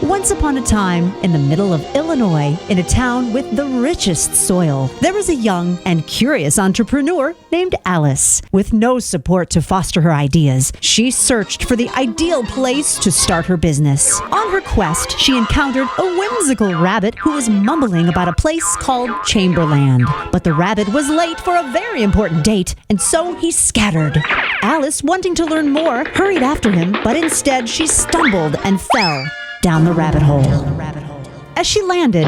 Once upon a time, in the middle of Illinois, in a town with the richest soil, there was a young and curious entrepreneur named Alice. With no support to foster her ideas, she searched for the ideal place to start her business. On her quest, she encountered a whimsical rabbit who was mumbling about a place called Chamberland. But the rabbit was late for a very important date, and so he scattered. Alice, wanting to learn more, hurried after him, but instead she stumbled and fell down the rabbit hole. As she landed,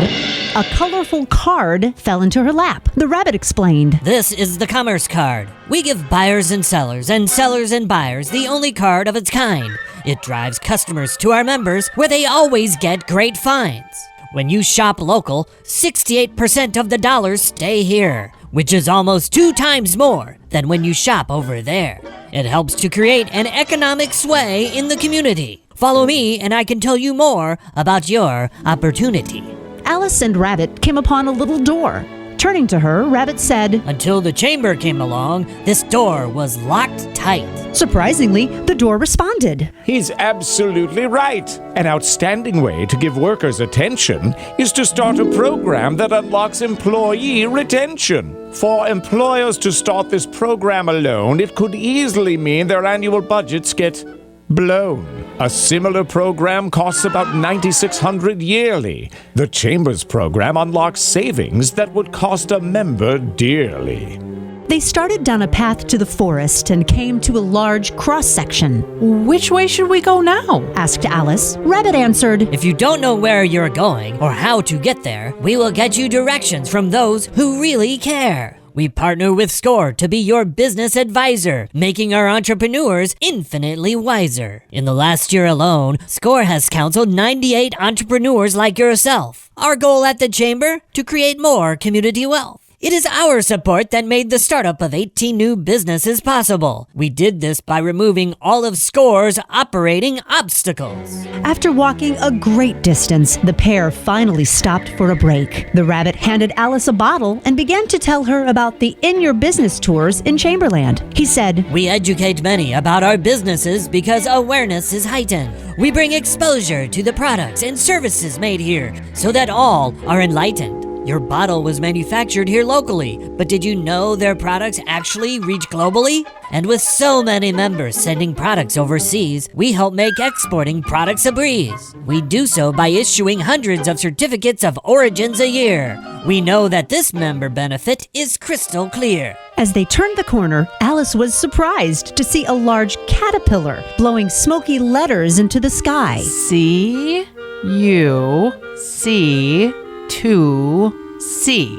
a colorful card fell into her lap. The rabbit explained, "This is the commerce card. We give buyers and sellers and buyers the only card of its kind. It drives customers to our members where they always get great finds. When you shop local, 68% of the dollars stay here, which is almost 2 times more than when you shop over there. It helps to create an economic sway in the community. Follow me and I can tell you more about your opportunity." Alice and Rabbit came upon a little door. Turning to her, Rabbit said, "Until the chamber came along, this door was locked tight." Surprisingly, the door responded. He's absolutely right. An outstanding way to give workers attention is to start a program that unlocks employee retention. For employers to start this program alone, it could easily mean their annual budgets get blown. A similar program costs about $9,600 yearly. The Chamber's program unlocks savings that would cost a member dearly. They started down a path to the forest and came to a large cross-section. "Which way should we go now?" asked Alice. Rabbit answered, "If you don't know where you're going or how to get there, we will get you directions from those who really care. We partner with SCORE to be your business advisor, making our entrepreneurs infinitely wiser. In the last year alone, SCORE has counseled 98 entrepreneurs like yourself. Our goal at the Chamber? To create more community wealth. It is our support that made the startup of 18 new businesses possible. We did this by removing all of SCORE's operating obstacles." After walking a great distance, the pair finally stopped for a break. The rabbit handed Alice a bottle and began to tell her about the In Your Business tours in Chamberland. He said, "We educate many about our businesses because awareness is heightened. We bring exposure to the products and services made here so that all are enlightened. Your bottle was manufactured here locally, but did you know their products actually reach globally? And with so many members sending products overseas, we help make exporting products a breeze. We do so by issuing hundreds of certificates of origins a year. We know that this member benefit is crystal clear." As they turned the corner, Alice was surprised to see a large caterpillar blowing smoky letters into the sky. C-U-C-2-C,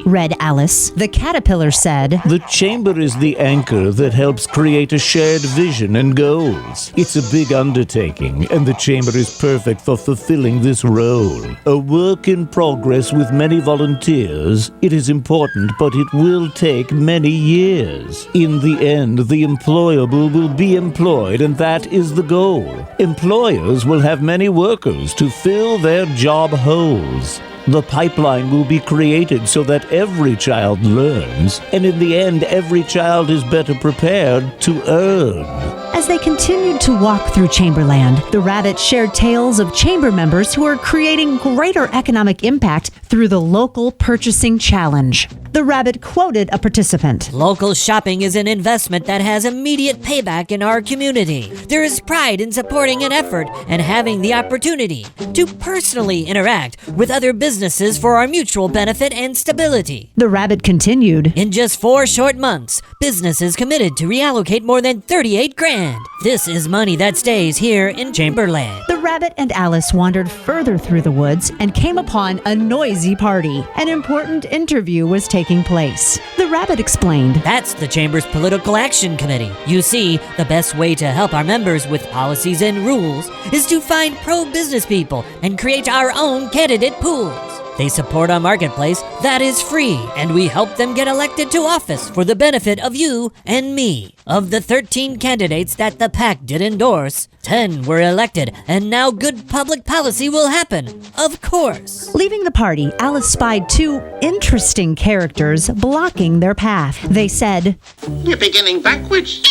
read Alice. The caterpillar said, "The Chamber is the anchor that helps create a shared vision and goals. It's a big undertaking, and the Chamber is perfect for fulfilling this role. A work in progress with many volunteers. It is important, but it will take many years. In the end, the employable will be employed, and that is the goal. Employers will have many workers to fill their job holes. The pipeline will be created so that every child learns, and in the end, every child is better prepared to earn." As they continued to walk through Chamberland, the rabbit shared tales of chamber members who are creating greater economic impact through the local purchasing challenge. The rabbit quoted a participant. "Local shopping is an investment that has immediate payback in our community. There is pride in supporting an effort and having the opportunity to personally interact with other businesses for our mutual benefit and stability." The rabbit continued, "In just 4 short months, businesses committed to reallocate more than 38 grand. This is money that stays here in Chamberland." The rabbit and Alice wandered further through the woods and came upon a noisy party. An important interview was taking place. The rabbit explained, "That's the Chamber's Political Action Committee. You see, the best way to help our members with policies and rules is to find pro-business people and create our own candidate pools. They support a marketplace that is free, and we help them get elected to office for the benefit of you and me. Of the 13 candidates that the PAC did endorse, 10 were elected, and now good public policy will happen. Of course. Leaving the party, Alice spied two interesting characters blocking their path. They said, You're beginning backwards.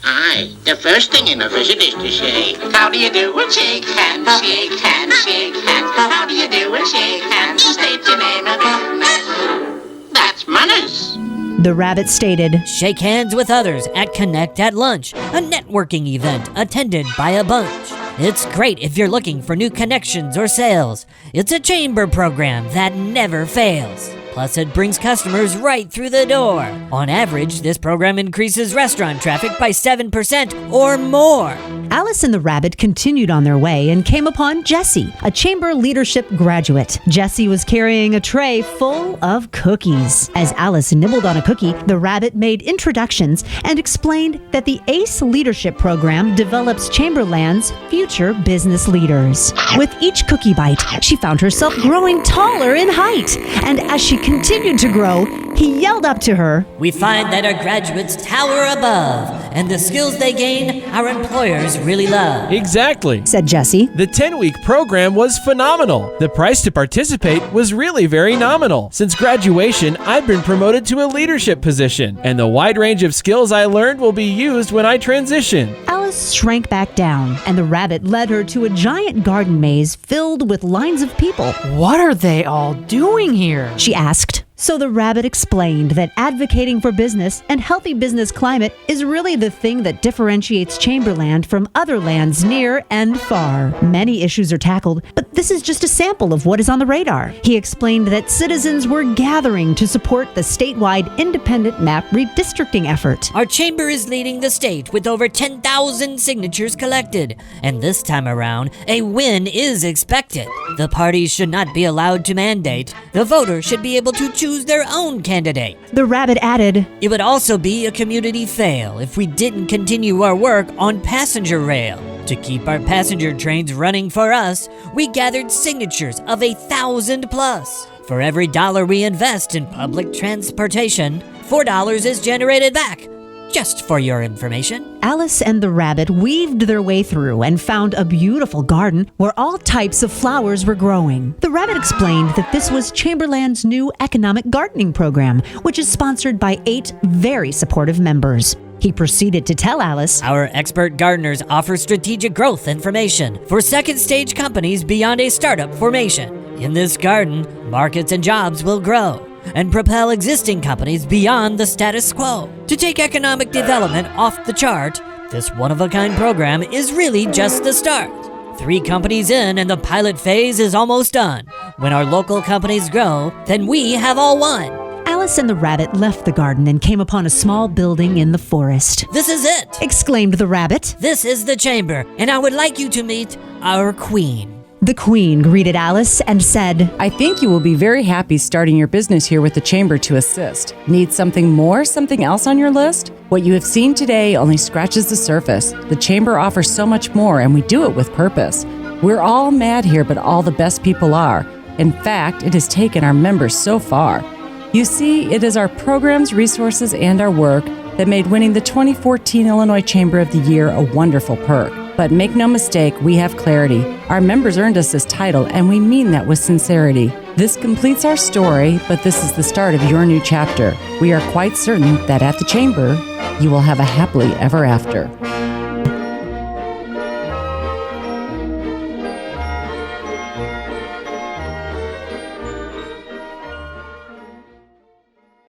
Aye, the first thing in a visit is to say, how do you do? And shake hands, shake hands, shake hands. How do you do? And shake hands. State your name and business. That's manners. The rabbit stated, Shake hands with others at Connect at Lunch, a networking event attended by a bunch. It's great if you're looking for new connections or sales. It's a chamber program that never fails. Plus, it brings customers right through the door. On average, this program increases restaurant traffic by 7% or more. Alice and the rabbit continued on their way and came upon Jessie, a chamber leadership graduate. Jessie was carrying a tray full of cookies. As Alice nibbled on a cookie, the rabbit made introductions and explained that the ACE Leadership Program develops Chamberland's future business leaders. With each cookie bite, she found herself growing taller in height. And as she continued to grow, he yelled up to her, We find that our graduates tower above, and the skills they gain, our employers really love. Exactly, said Jessie. The 10-week program was phenomenal. The price to participate was really very nominal. Since graduation, I've been promoted to a leadership position, and the wide range of skills I learned will be used when I transition. Alice shrank back down, and the rabbit led her to a giant garden maze filled with lines of people. What are they all doing here? She asked. So the rabbit explained that advocating for business and healthy business climate is really the thing that differentiates Chamberland from other lands near and far. Many issues are tackled, but this is just a sample of what is on the radar. He explained that citizens were gathering to support the statewide independent map redistricting effort. Our chamber is leading the state with over 10,000 signatures collected, and this time around, a win is expected. The parties should not be allowed to mandate. The voter should be able to choose their own candidate. The rabbit added, It would also be a community fail if we didn't continue our work on passenger rail. To keep our passenger trains running for us, we gathered signatures of 1,000 plus. For every dollar we invest in public transportation, $4 is generated back. Just for your information. Alice and the rabbit weaved their way through and found a beautiful garden where all types of flowers were growing. The rabbit explained that this was Chamberland's new economic gardening program, which is sponsored by 8 very supportive members. He proceeded to tell Alice, Our expert gardeners offer strategic growth information for second stage companies beyond a startup formation. In this garden, markets and jobs will grow and propel existing companies beyond the status quo. To take economic development off the chart, this one-of-a-kind program is really just the start. 3 companies in and the pilot phase is almost done. When our local companies grow, then we have all won. Alice and the rabbit left the garden and came upon a small building in the forest. This is it! Exclaimed the rabbit. This is the chamber, and I would like you to meet our queen. The queen greeted Alice and said, I think you will be very happy starting your business here with the chamber to assist. Need something more, something else on your list? What you have seen today only scratches the surface. The chamber offers so much more, and we do it with purpose. We're all mad here, but all the best people are. In fact, it has taken our members so far. You see, it is our programs, resources, and our work that made winning the 2014 Illinois Chamber of the Year a wonderful perk. But make no mistake, we have clarity. Our members earned us this title, and we mean that with sincerity. This completes our story, but this is the start of your new chapter. We are quite certain that at the Chamber, you will have a happily ever after.